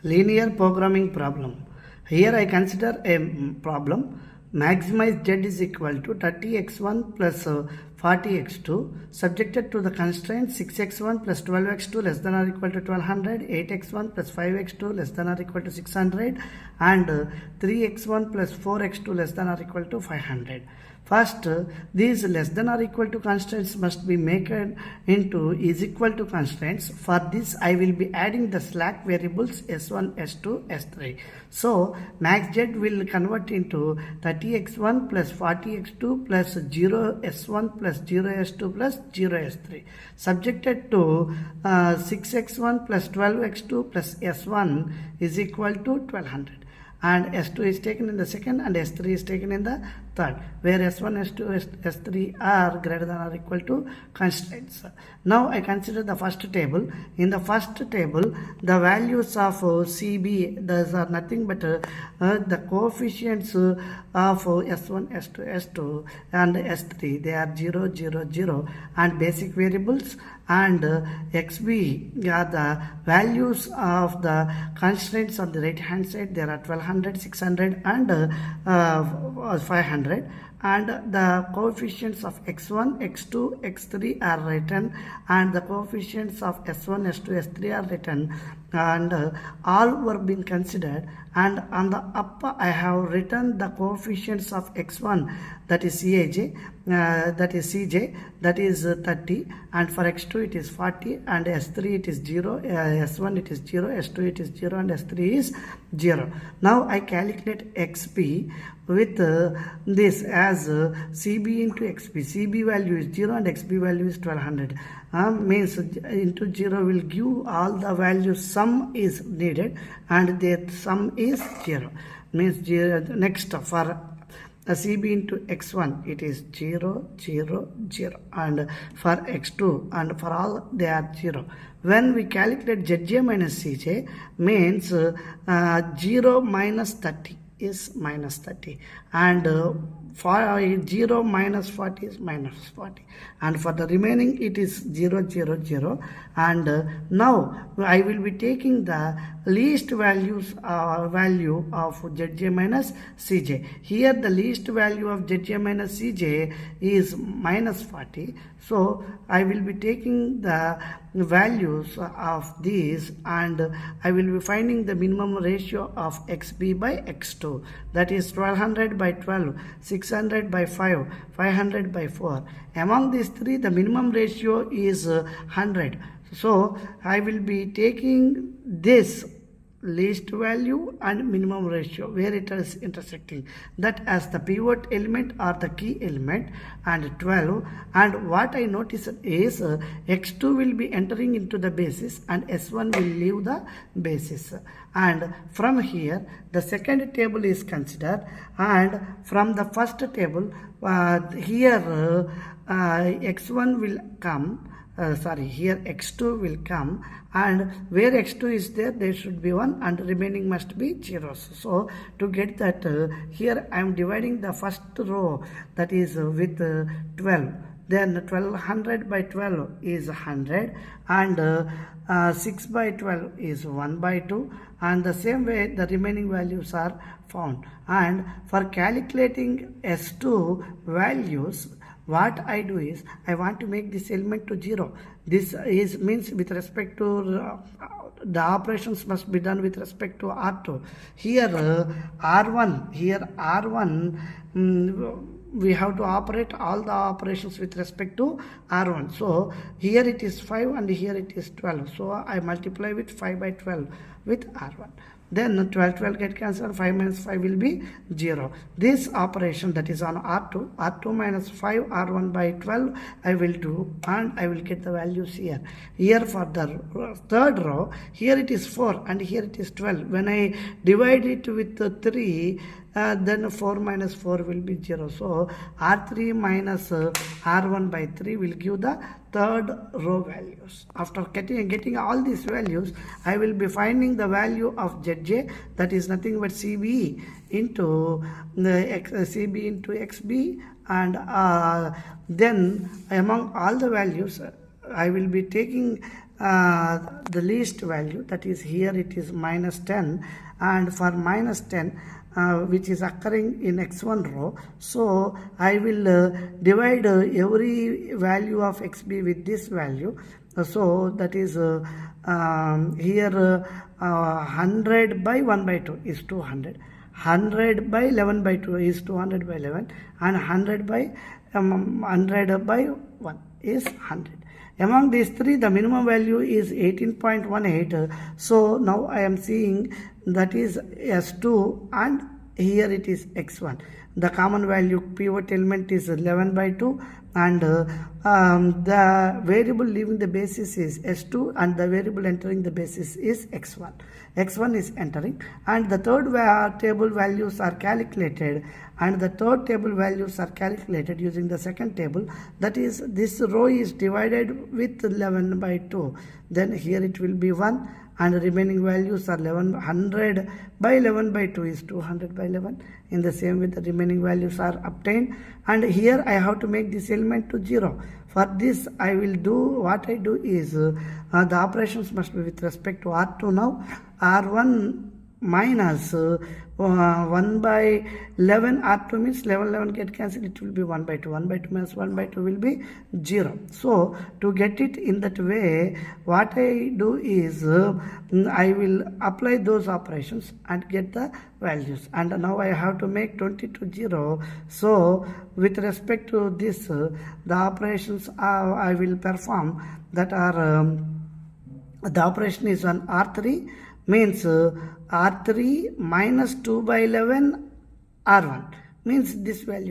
Linear programming problem. Here I consider a problem. Maximize z is equal to 30x1 plus 40x2 subjected to the constraint 6x1 plus 12x2 less than or equal to 1200, 8x1 plus 5x2 less than or equal to 600 and 3x1 plus 4x2 less than or equal to 500. First, these less than or equal to constraints must be made into is equal to constraints. For this, I will be adding the slack variables s1, s2, s3. So, max z will convert into 30x1 plus 40x2 plus 0s1 plus 0s2 plus 0s3. Subjected to 6x1 plus 12x2 plus s1 is equal to 1200. And S2 is taken in the second and S3 is taken in the third, where S1, S2, S3 are greater than or equal to constraints. Now I consider the first table. In the first table, the values of CB, those are nothing but the coefficients of S1, S2, S2 and S3. They are 0, 0, 0 and basic variables, and XB are the values of the constraints on the right hand side. There are 1200, 600 and 500, and the coefficients of x1, x2, x3 are written, and the coefficients of s1, s2, s3 are written, and all were being considered. And on the upper I have written the coefficients of x1, that is Cij, that is Cj, that is 30, and for x2 it is 40, and s3 it is 0, s1 it is 0, s2 it is 0, and s3 is 0. Now I calculate xp with this as cb into xp. Cb value is 0 and xp value is 1200. Means into 0 will give all the values. Sum is needed and the sum is 0. Means 0. Next, for CB into x1 it is 0, 0, 0, and for x2 and for all they are 0. When we calculate Zj minus Cj, means 0 minus 30 is minus 30, and for 0 minus 40 is minus 40, and for the remaining it is 0, 0, 0. And now I will be taking the least values value of Zj minus Cj. Here the least value of Zj minus Cj is minus 40. So I will be taking the values of these, and I will be finding the minimum ratio of xb by x2, that is 1200 by 12, 600 by 5, 500 by 4. Among these three, the minimum ratio is 100. So I will be taking this least value and minimum ratio where it is intersecting, that as the pivot element or the key element, and 12. And what I notice is x2 will be entering into the basis and s1 will leave the basis. And from here the second table is considered, and from the first table here x1 will come, here x2 will come, and where x2 is there, there should be 1 and remaining must be zeros. So to get that, here I am dividing the first row, that is with 12. Then 1200 by 12 is 100, and 6 by 12 is 1 by 2, and the same way the remaining values are found. And for calculating S2 values, what I do is I want to make this element to 0. This is means with respect to the operations must be done with respect to R2. Here R1, here R1, we have to operate all the operations with respect to R1. So here it is 5 and here it is 12. So I multiply with 5 by 12 with R1. Then 12 get cancelled, 5 minus 5 will be 0. This operation, that is on R2 minus 5 R1 by 12 I will do, and I will get the values here. Here for the third row, here it is 4 and here it is 12. When I divide it with 3, then 4 minus 4 will be 0. So R3 minus R1 by 3 will give the third row values. After getting all these values, I will be finding the value of Zj, that is nothing but CB into CB into XB, and then among all the values I will be taking the least value, that is here it is minus 10, and for minus 10 which is occurring in x1 row, so I will divide every value of xb with this value. So that is here 100 by 1 by 2 is 200, 100 by 11 by 2 is 200 by 11, and 100 by 1 is 100. Among these three, the minimum value is 18.18. So now I am seeing that is S2, and here it is x1. The common value pivot element is 11 by 2, and the variable leaving the basis is S2, and the variable entering the basis is x1. x1 is entering, and the third table values are calculated, and the third table values are calculated using the second table. That is, this row is divided with 11 by 2. Then here it will be 1, and the remaining values are 100 by 11 by 2 is 200 by 11. In the same way, the remaining values are obtained, and here I have to make this element to 0. For this, I will do, what I do is the operations must be with respect to R2 now. R1 minus 1 by 11, R2 means 11 get cancelled, it will be 1 by 2, 1 by 2 minus 1 by 2 will be 0. So to get it in that way, what I do is I will apply those operations and get the values, and now I have to make 20 to 0. So with respect to this, the operations I will perform that are the operation is on R3, means R3 minus 2 by 11 R1 means this value.